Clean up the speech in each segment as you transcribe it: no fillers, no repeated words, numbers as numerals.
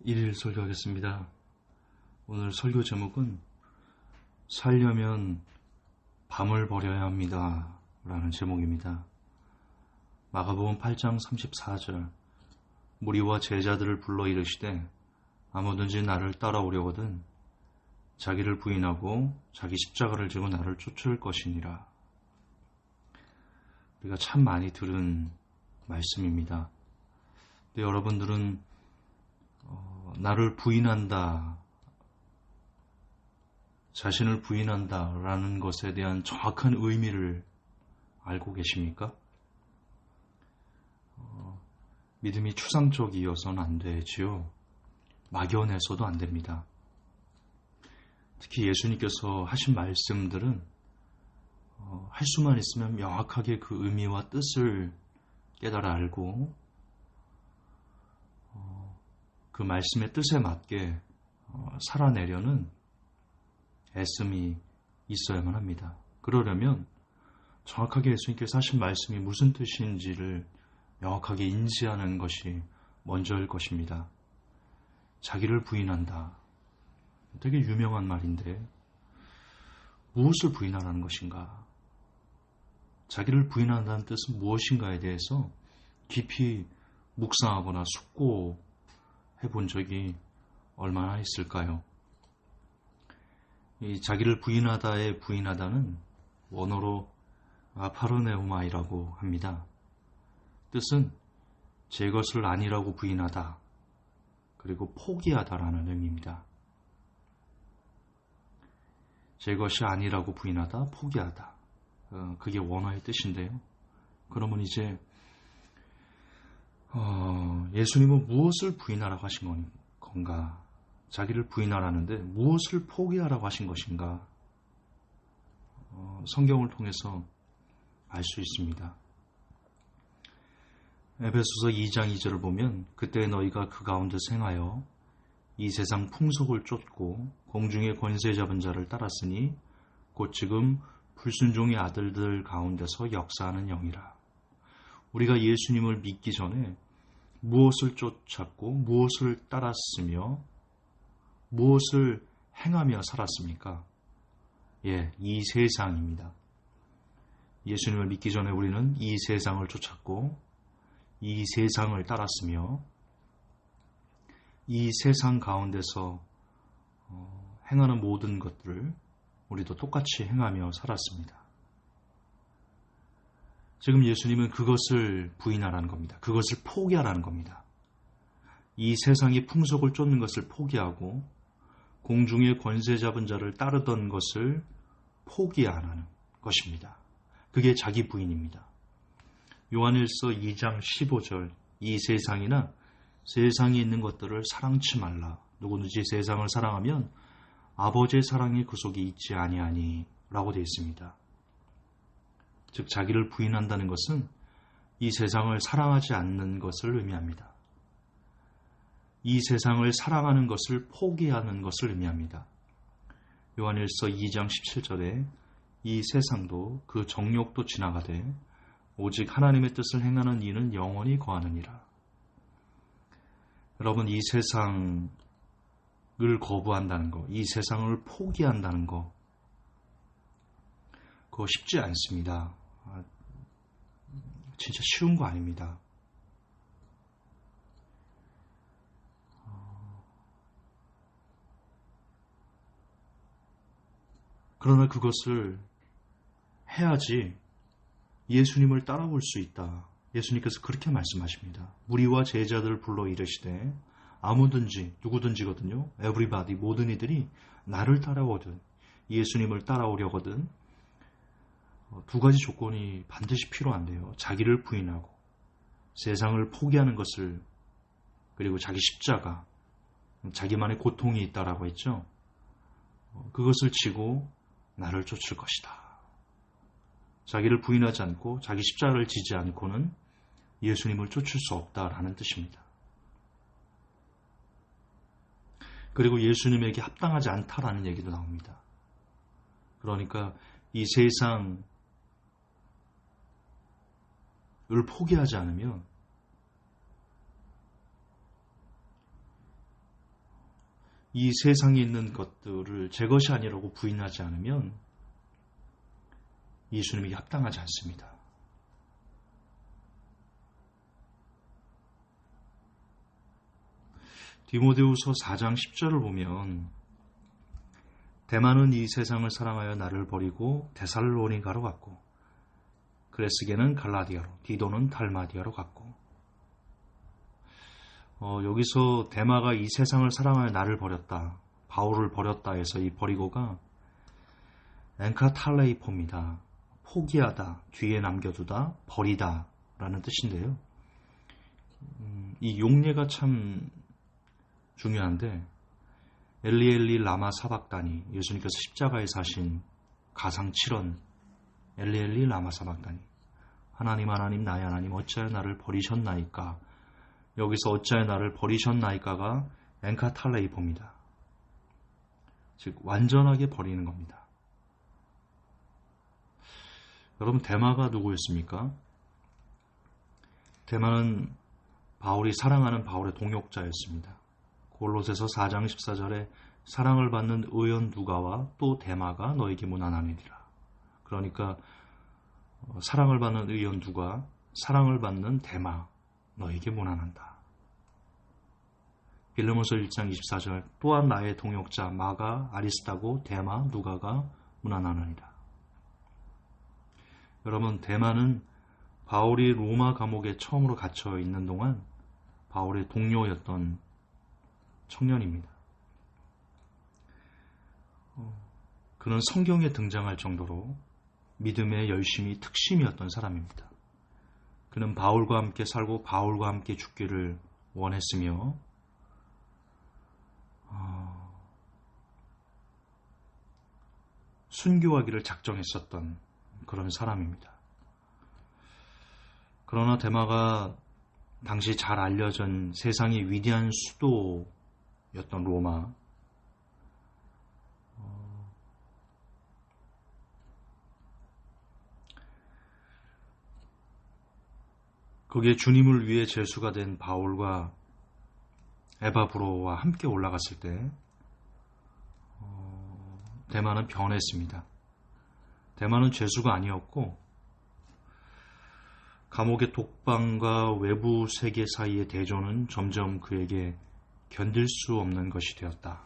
1일 설교하겠습니다. 오늘 설교 제목은 살려면 밤을 버려야 합니다 라는 제목입니다. 마가복음 8장 34절 무리와 제자들을 불러 이르시되 아무든지 나를 따라오려거든 자기를 부인하고 자기 십자가를 지고 나를 쫓을 것이니라. 우리가 참 많이 들은 말씀입니다. 근데 여러분들은 나를 부인한다, 자신을 부인한다 라는 것에 대한 정확한 의미를 알고 계십니까? 믿음이 추상적이어서는 안 되지요. 막연해서도 안 됩니다. 특히 예수님께서 하신 말씀들은 할 수만 있으면 명확하게 그 의미와 뜻을 깨달아 알고 그 말씀의 뜻에 맞게 살아내려는 애씀이 있어야만 합니다. 그러려면 정확하게 예수님께서 하신 말씀이 무슨 뜻인지를 명확하게 인지하는 것이 먼저일 것입니다. 자기를 부인한다. 되게 유명한 말인데 무엇을 부인하라는 것인가? 자기를 부인한다는 뜻은 무엇인가에 대해서 깊이 묵상하거나 숙고해본 적이 얼마나 있을까요? 이 자기를 부인하다의 부인하다는 원어로 아파르네우마이라고 합니다. 뜻은 제 것을 아니라고 부인하다, 그리고 포기하다라는 의미입니다. 제 것이 아니라고 부인하다, 포기하다. 그게 원어의 뜻인데요. 그러면 이제 예수님은 무엇을 부인하라고 하신 건가? 자기를 부인하라는데 무엇을 포기하라고 하신 것인가? 성경을 통해서 알 수 있습니다. 에베소서 2장 2절을 보면 그때 너희가 그 가운데 생하여 이 세상 풍속을 쫓고 공중의 권세 잡은 자를 따랐으니 곧 지금 불순종의 아들들 가운데서 역사하는 영이라. 우리가 예수님을 믿기 전에 무엇을 쫓았고 무엇을 따랐으며 무엇을 행하며 살았습니까? 이 세상입니다. 예수님을 믿기 전에 우리는 이 세상을 쫓았고 이 세상을 따랐으며 이 세상 가운데서 행하는 모든 것들을 우리도 똑같이 행하며 살았습니다. 지금 예수님은 그것을 부인하라는 겁니다. 그것을 포기하라는 겁니다. 이 세상의 풍속을 쫓는 것을 포기하고 공중의 권세 잡은 자를 따르던 것을 포기하라는 것입니다. 그게 자기 부인입니다. 요한일서 2장 15절 이 세상이나 세상에 있는 것들을 사랑치 말라. 누구든지 세상을 사랑하면 아버지의 사랑이 그 속에 있지 아니하니 라고 되어 있습니다. 즉 자기를 부인한다는 것은 이 세상을 사랑하지 않는 것을 의미합니다. 이 세상을 사랑하는 것을 포기하는 것을 의미합니다. 요한일서 2장 17절에 이 세상도 그 정욕도 지나가되 오직 하나님의 뜻을 행하는 이는 영원히 거하느니라. 여러분, 이 세상을 거부한다는 것, 이 세상을 포기한다는 것, 그거 쉽지 않습니다. 진짜 쉬운 거 아닙니다. 그러나 그것을 해야지 예수님을 따라올 수 있다. 예수님께서 그렇게 말씀하십니다. 무리와 제자들을 불러 이르시되 아무든지 누구든지거든요. everybody 모든 이들이 나를 따라오든 예수님을 따라오려거든 두 가지 조건이 반드시 필요한데요. 자기를 부인하고 세상을 포기하는 것을 그리고 자기 십자가 자기만의 고통이 있다라고 했죠. 그것을 지고 나를 쫓을 것이다. 자기를 부인하지 않고 자기 십자가를 지지 않고는 예수님을 쫓을 수 없다라는 뜻입니다. 그리고 예수님에게 합당하지 않다라는 얘기도 나옵니다. 그러니까 이 세상을 포기하지 않으면 이 세상에 있는 것들을 제 것이 아니라고 부인하지 않으면 예수님에게 합당하지 않습니다. 디모데후서 4장 10절을 보면 대만은 이 세상을 사랑하여 나를 버리고 데살로니가로 갔고 그레스게는 갈라디아로 디도는 달마디아로 갔고 여기서 데마가 이 세상을 사랑하여 나를 버렸다. 바울을 버렸다 해서 이 버리고가 엔카탈레이포입니다. 포기하다, 뒤에 남겨두다, 버리다 라는 뜻인데요. 이 용례가 참 중요한데 엘리 라마 사박다니 예수님께서 십자가에 사신 가상 7원 엘리 라마 사박다니 하나님 나의 하나님 어찌하여 나를 버리셨나이까. 여기서 어찌하여 나를 버리셨나이까가 엔카탈레이포입니다. 즉 완전하게 버리는 겁니다. 여러분 데마가 누구였습니까? 데마는 바울이 사랑하는 바울의 동역자였습니다. 골로새서 4장 14절에 사랑을 받는 의연 누가와 또 데마가 너에게 무난하니라. 그러니까 사랑을 받는 의연 누가, 사랑을 받는 데마 너에게 무난한다. 빌레몬서 1장 24절 또한 나의 동역자 마가, 아리스타고, 데마, 누가가 무난하느니라. 여러분 데마는 바울이 로마 감옥에 처음으로 갇혀 있는 동안 바울의 동료였던 청년입니다. 그는 성경에 등장할 정도로 믿음의 열심이 특심이었던 사람입니다. 그는 바울과 함께 살고 바울과 함께 죽기를 원했으며 순교하기를 작정했었던 그런 사람입니다. 그러나 데마가 당시 잘 알려진 세상의 위대한 수도였던 로마, 거기에 주님을 위해 제수가 된 바울과 에바브로와 함께 올라갔을 때 데마는 변했습니다. 데마는 죄수가 아니었고 감옥의 독방과 외부 세계 사이의 대조는 점점 그에게 견딜 수 없는 것이 되었다.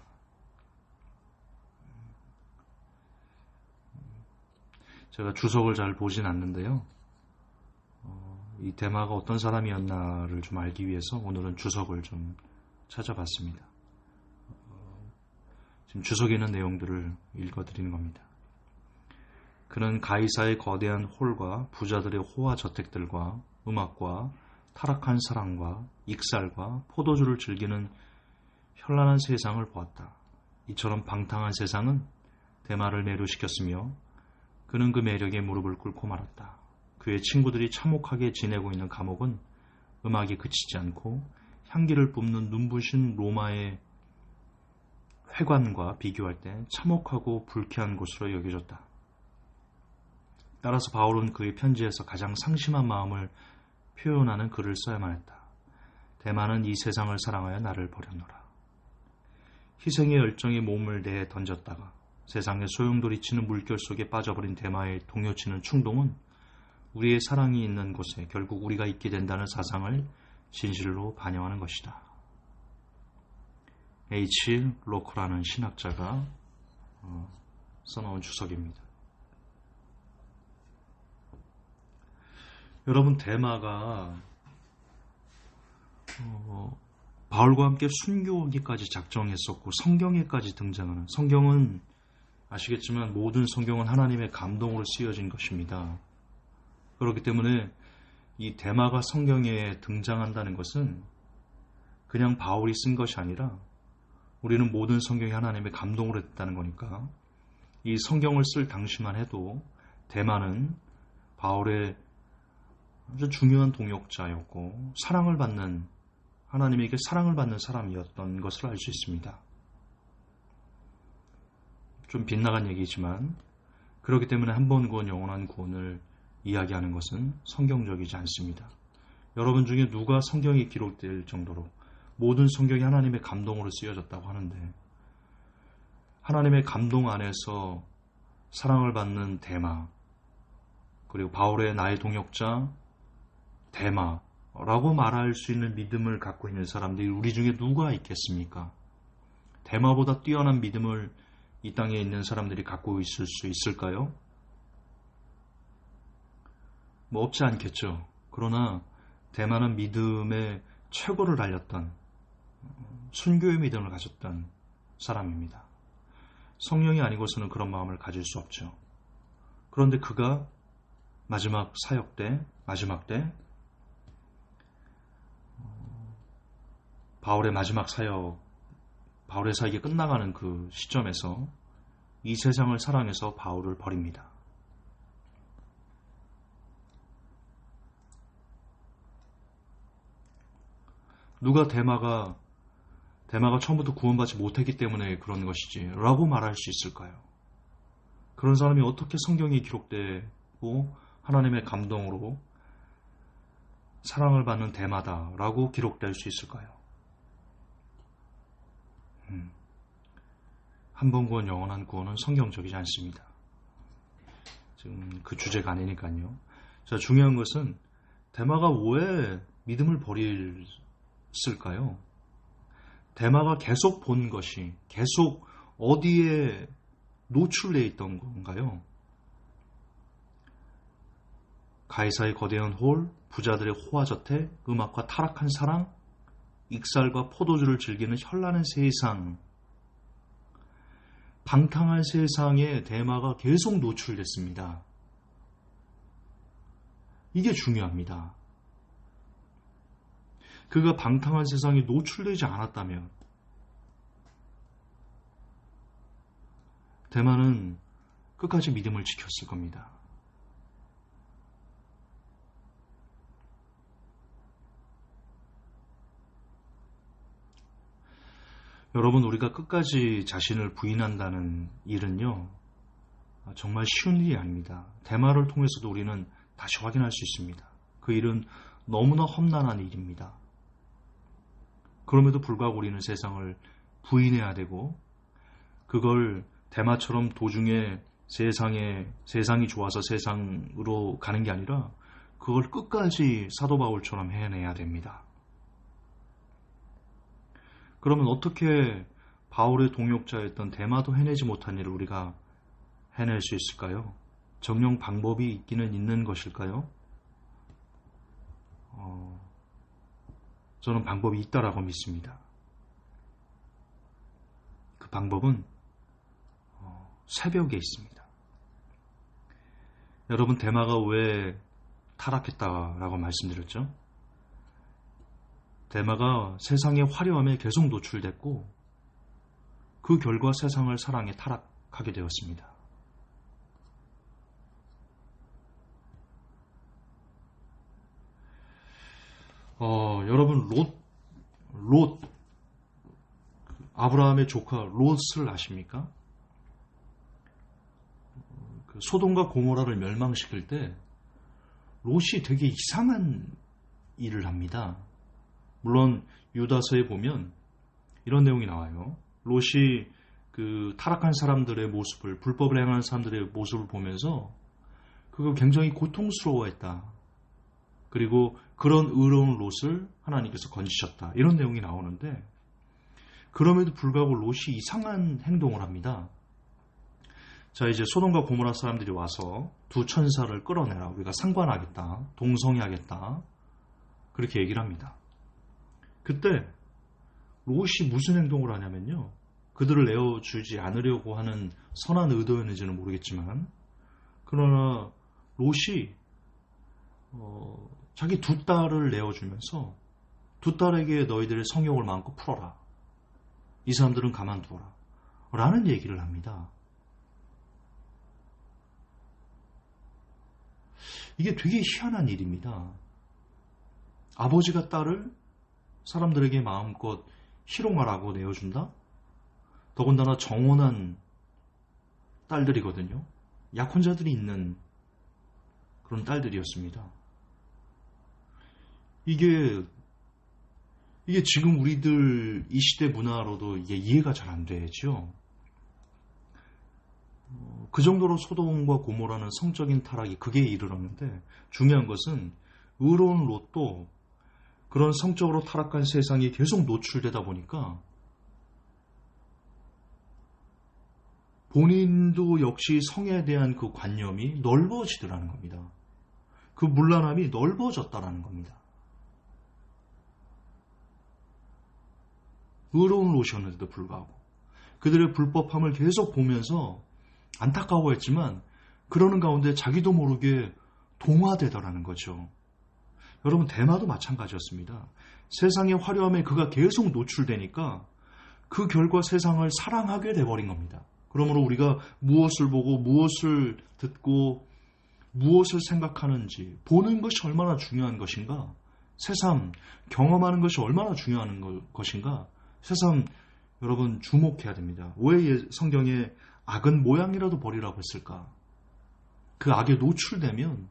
제가 주석을 잘 보진 않는데요. 이 데마가 어떤 사람이었나를 좀 알기 위해서 오늘은 주석을 좀 찾아봤습니다. 지금 주석에 있는 내용들을 읽어드리는 겁니다. 그는 가이사의 거대한 홀과 부자들의 호화 저택들과 음악과 타락한 사랑과 익살과 포도주를 즐기는 현란한 세상을 보았다. 이처럼 방탕한 세상은 데마를 매료시켰으며 그는 그 매력에 무릎을 꿇고 말았다. 그의 친구들이 참혹하게 지내고 있는 감옥은 음악이 그치지 않고 향기를 뿜는 눈부신 로마의 회관과 비교할 때 참혹하고 불쾌한 곳으로 여겨졌다. 따라서 바울은 그의 편지에서 가장 상심한 마음을 표현하는 글을 써야만 했다. 데마는 이 세상을 사랑하여 나를 버렸노라. 희생의 열정에 몸을 내 던졌다가 세상의 소용돌이치는 물결 속에 빠져버린 데마의 동요치는 충동은 우리의 사랑이 있는 곳에 결국 우리가 있게 된다는 사상을 진실로 반영하는 것이다. H. 로커라는 신학자가 써놓은 주석입니다. 여러분 데마가 바울과 함께 순교하기까지 작정했었고 성경에까지 등장하는, 성경은 아시겠지만 모든 성경은 하나님의 감동으로 쓰여진 것입니다. 그렇기 때문에 이 데마가 성경에 등장한다는 것은 그냥 바울이 쓴 것이 아니라 우리는 모든 성경이 하나님의 감동으로 됐다는 거니까 이 성경을 쓸 당시만 해도 데마는 바울의 아주 중요한 동역자였고 사랑을 받는, 하나님에게 사랑을 받는 사람이었던 것을 알 수 있습니다. 좀 빗나간 얘기지만 그렇기 때문에 한 번 구원 영원한 구원을 이야기하는 것은 성경적이지 않습니다. 여러분 중에 누가 성경이 기록될 정도로 모든 성경이 하나님의 감동으로 쓰여졌다고 하는데 하나님의 감동 안에서 사랑을 받는 데마, 그리고 바울의 나의 동역자 데마라고 말할 수 있는 믿음을 갖고 있는 사람들이 우리 중에 누가 있겠습니까? 데마보다 뛰어난 믿음을 이 땅에 있는 사람들이 갖고 있을 수 있을까요? 뭐 없지 않겠죠. 그러나 데마는 믿음의 최고를 알렸던 순교의 믿음을 가졌던 사람입니다. 성령이 아니고서는 그런 마음을 가질 수 없죠. 그런데 그가 마지막 사역 때, 마지막 때 바울의 마지막 사역, 바울의 사역이 끝나가는 그 시점에서 이 세상을 사랑해서 바울을 버립니다. 누가 데마가 처음부터 구원받지 못했기 때문에 그런 것이지 라고 말할 수 있을까요? 그런 사람이 어떻게 성경에 기록되고 하나님의 감동으로 사랑을 받는 데마다라고 기록될 수 있을까요? 한 번 구원, 영원한 구원은 성경적이지 않습니다. 지금 그 주제가 아니니까요. 자, 중요한 것은 데마가 왜 믿음을 버렸을까요? 데마가 계속 본 것이 계속 어디에 노출되어 있던 건가요? 가이사의 거대한 홀, 부자들의 호화저택, 음악과 타락한 사랑, 익살과 포도주를 즐기는 현란한 세상, 방탕한 세상에 데마가 계속 노출됐습니다. 이게 중요합니다. 그가 방탕한 세상에 노출되지 않았다면 데마는 끝까지 믿음을 지켰을 겁니다. 여러분, 우리가 끝까지 자신을 부인한다는 일은요, 정말 쉬운 일이 아닙니다. 데마를 통해서도 우리는 다시 확인할 수 있습니다. 그 일은 너무나 험난한 일입니다. 그럼에도 불구하고 우리는 세상을 부인해야 되고, 그걸 데마처럼 도중에 세상이 좋아서 세상으로 가는 게 아니라 그걸 끝까지 사도 바울처럼 해내야 됩니다. 그러면 어떻게 바울의 동역자였던 데마도 해내지 못한 일을 우리가 해낼 수 있을까요? 정녕 방법이 있기는 있는 것일까요? 저는 방법이 있다라고 믿습니다. 그 방법은 새벽에 있습니다. 여러분, 데마가 왜 타락했다라고 말씀드렸죠? 데마가 세상의 화려함에 계속 노출됐고 그 결과 세상을 사랑해 타락하게 되었습니다. 여러분, 롯, 아브라함의 조카 롯을 아십니까? 그 소돔과 고모라를 멸망시킬 때 롯이 되게 이상한 일을 합니다. 물론 유다서에 보면 이런 내용이 나와요. 롯이 그 타락한 사람들의 모습을, 불법을 행하는 사람들의 모습을 보면서 그걸 굉장히 고통스러워했다. 그리고 그런 의로운 롯을 하나님께서 건지셨다. 이런 내용이 나오는데, 그럼에도 불구하고 롯이 이상한 행동을 합니다. 자, 이제 소돔과 고모라 사람들이 와서 두 천사를 끌어내라. 우리가 상관하겠다. 동성애하겠다. 그렇게 얘기를 합니다. 그때 롯이 무슨 행동을 하냐면요, 그들을 내어주지 않으려고 하는 선한 의도였는지는 모르겠지만, 그러나 롯이 자기 두 딸을 내어주면서 두 딸에게 너희들의 성욕을 마음껏 풀어라. 이 사람들은 가만두어라. 라는 얘기를 합니다. 이게 되게 희한한 일입니다. 아버지가 딸을 사람들에게 마음껏 희롱하라고 내어준다? 더군다나 정혼한 딸들이거든요. 약혼자들이 있는 그런 딸들이었습니다. 이게 지금 우리들 이 시대 문화로도 이게 이해가 잘 안 되죠. 그 정도로 소돔과 고모라는 성적인 타락이 극에 이르렀는데, 중요한 것은 의로운 롯도 그런 성적으로 타락한 세상에 계속 노출되다 보니까 본인도 역시 성에 대한 그 관념이 넓어지더라는 겁니다. 그 문란함이 넓어졌다라는 겁니다. 의로운 롯이었는데도 불구하고 그들의 불법함을 계속 보면서 안타까워했지만 그러는 가운데 자기도 모르게 동화되더라는 거죠. 여러분, 데마도 마찬가지였습니다. 세상의 화려함에 그가 계속 노출되니까 그 결과 세상을 사랑하게 돼버린 겁니다. 그러므로 우리가 무엇을 보고 무엇을 듣고 무엇을 생각하는지 보는 것이 얼마나 중요한 것인가, 새삼 경험하는 것이 얼마나 중요한 것인가, 새삼 여러분 주목해야 됩니다. 왜 성경에 악은 모양이라도 버리라고 했을까? 그 악에 노출되면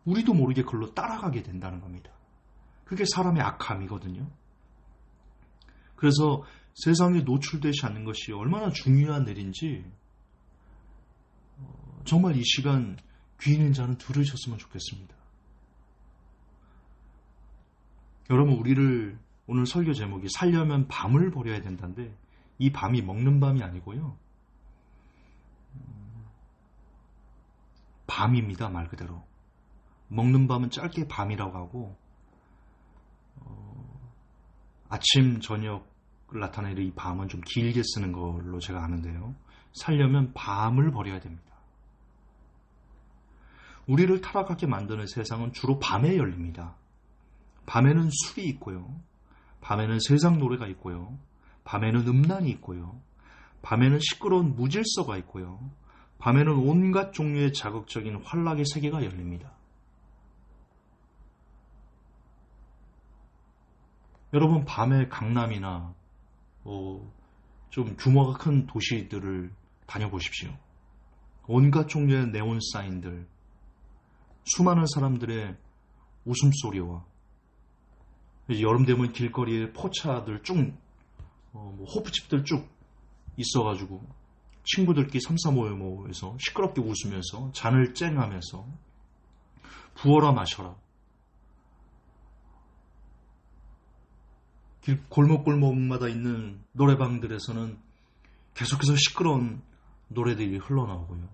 우리도 모르게 그걸로 따라가게 된다는 겁니다. 그게 사람의 악함이거든요. 그래서 세상에 노출되지 않는 것이 얼마나 중요한 일인지 정말 이 시간 귀 있는 자는 들으셨으면 좋겠습니다. 여러분, 우리를 오늘 설교 제목이 살려면 밤을 버려야 된다는데, 이 밤이 먹는 밤이 아니고요, 밤입니다. 말 그대로. 먹는 밤은 짧게 밤이라고 하고, 아침 저녁을 나타내는 이 밤은 좀 길게 쓰는 걸로 제가 아는데요, 살려면 밤을 버려야 됩니다. 우리를 타락하게 만드는 세상은 주로 밤에 열립니다. 밤에는 술이 있고요, 밤에는 세상 노래가 있고요, 밤에는 음란이 있고요, 밤에는 시끄러운 무질서가 있고요, 밤에는 온갖 종류의 자극적인 환락의 세계가 열립니다. 여러분, 밤에 강남이나 좀 규모가 큰 도시들을 다녀보십시오. 온갖 종류의 네온 사인들, 수많은 사람들의 웃음소리와 여름 되면 길거리에 포차들 쭉, 호프집들 쭉 있어가지고 친구들끼리 삼삼오오에서 시끄럽게 웃으면서 잔을 쨍하면서 부어라 마셔라, 골목골목마다 있는 노래방들에서는 계속해서 시끄러운 노래들이 흘러나오고요,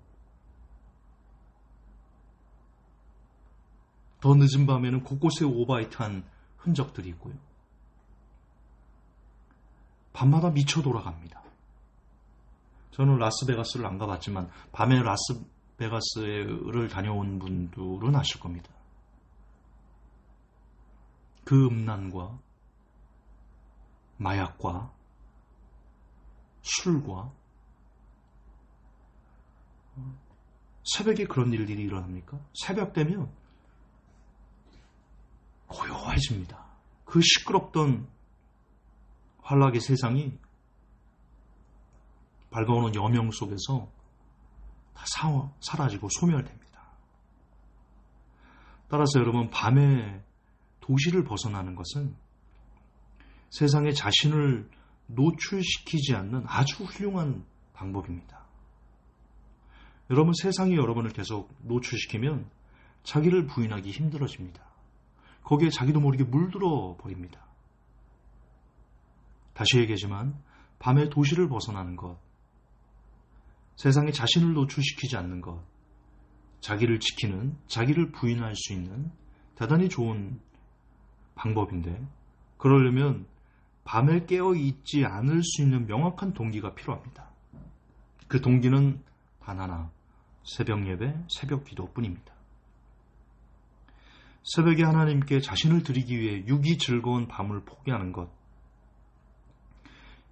더 늦은 밤에는 곳곳에 오바이트한 흔적들이 있고요, 밤마다 미쳐 돌아갑니다. 저는 라스베가스를 안 가봤지만 밤에 라스베가스를 다녀온 분들은 아실 겁니다. 그 음란과 마약과 술과, 새벽에 그런 일들이 일어납니까? 새벽 되면 고요해집니다. 그 시끄럽던 환락의 세상이 밝아오는 여명 속에서 다 사라지고 소멸됩니다. 따라서 여러분, 밤에 도시를 벗어나는 것은 세상에 자신을 노출시키지 않는 아주 훌륭한 방법입니다. 여러분, 세상이 여러분을 계속 노출시키면 자기를 부인하기 힘들어집니다. 거기에 자기도 모르게 물들어 버립니다. 다시 얘기하지만 밤에 도시를 벗어나는 것, 세상에 자신을 노출시키지 않는 것, 자기를 지키는, 자기를 부인할 수 있는 대단히 좋은 방법인데, 그러려면 밤에 깨어있지 않을 수 있는 명확한 동기가 필요합니다. 그 동기는 단 하나, 새벽 예배, 새벽 기도뿐입니다. 새벽에 하나님께 자신을 드리기 위해 육이 즐거운 밤을 포기하는 것,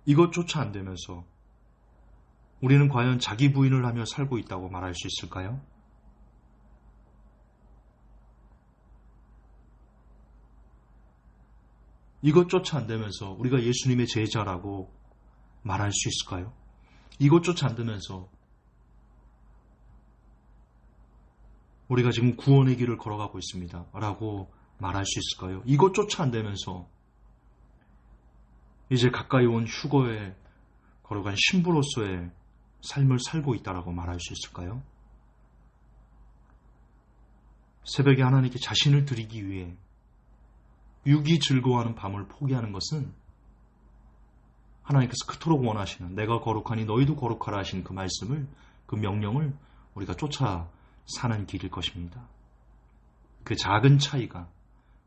이것조차 안 되면서 우리는 과연 자기 부인을 하며 살고 있다고 말할 수 있을까요? 이것조차 안 되면서 우리가 예수님의 제자라고 말할 수 있을까요? 이것조차 안 되면서 우리가 지금 구원의 길을 걸어가고 있습니다 라고 말할 수 있을까요? 이것조차 안 되면서 이제 가까이 온 휴거에 걸어간 신부로서의 삶을 살고 있다라고 말할 수 있을까요? 새벽에 하나님께 자신을 드리기 위해 육이 즐거워하는 밤을 포기하는 것은 하나님께서 그토록 원하시는 내가 거룩하니 너희도 거룩하라 하신 그 말씀을, 그 명령을 우리가 쫓아 사는 길일 것입니다. 그 작은 차이가,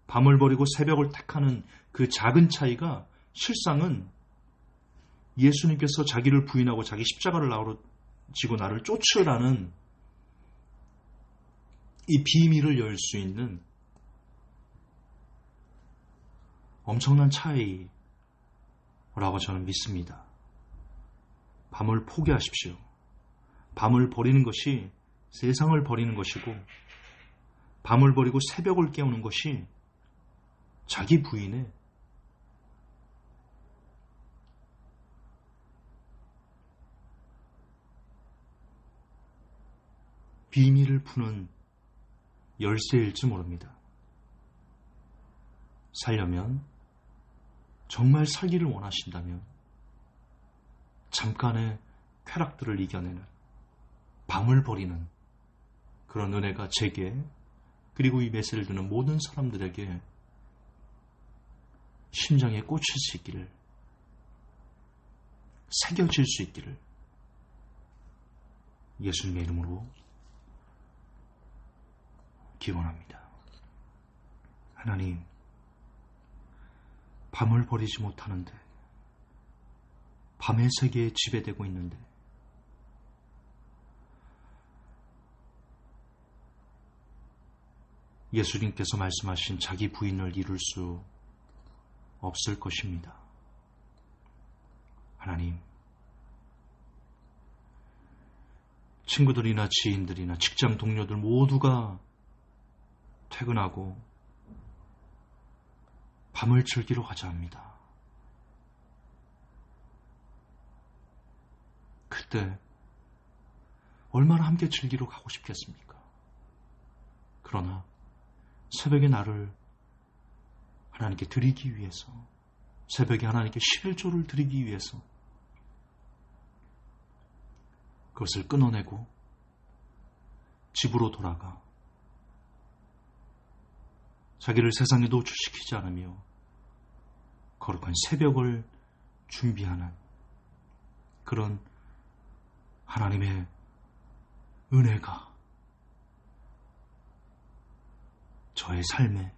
밤을 버리고 새벽을 택하는 그 작은 차이가 실상은 예수님께서 자기를 부인하고 자기 십자가를 지고 나를 쫓으라는 이 비밀을 열 수 있는 엄청난 차이라고 저는 믿습니다. 밤을 포기하십시오. 밤을 버리는 것이 세상을 버리는 것이고, 밤을 버리고 새벽을 깨우는 것이 자기 부인의 비밀을 푸는 열쇠일지 모릅니다. 살려면, 정말 살기를 원하신다면 잠깐의 쾌락들을 이겨내는, 밤을 버리는 그런 은혜가 제게, 그리고 이 메시지를 듣는 모든 사람들에게 심장에 꽂힐 수 있기를, 새겨질 수 있기를 예수님의 이름으로 기원합니다. 하나님, 밤을 버리지 못하는데, 밤의 세계에 지배되고 있는데, 예수님께서 말씀하신 자기 부인을 이룰 수 없을 것입니다. 하나님, 친구들이나 지인들이나 직장 동료들 모두가 퇴근하고 밤을 즐기러 가자 합니다. 그때 얼마나 함께 즐기러 가고 싶겠습니까? 그러나 새벽에 나를 하나님께 드리기 위해서, 새벽에 하나님께 11조를 드리기 위해서 그것을 끊어내고 집으로 돌아가 자기를 세상에 노출시키지 않으며 거룩한 새벽을 준비하는 그런 하나님의 은혜가 저의 삶에,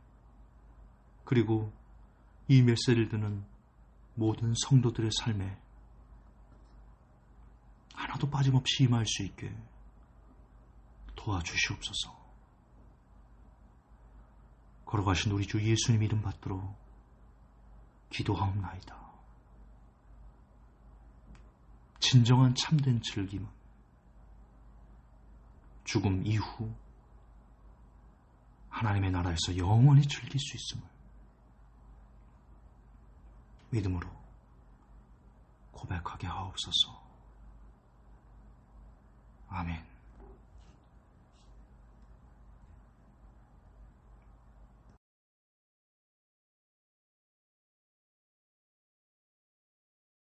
그리고 이 메시지를 듣는 모든 성도들의 삶에 하나도 빠짐없이 임할 수 있게 도와주시옵소서. 걸어가신 우리 주 예수님 이름 받들어 기도하옵나이다. 진정한 참된 즐김은 죽음 이후 하나님의 나라에서 영원히 즐길 수 있음을 믿음으로 고백하게 하옵소서. 아멘.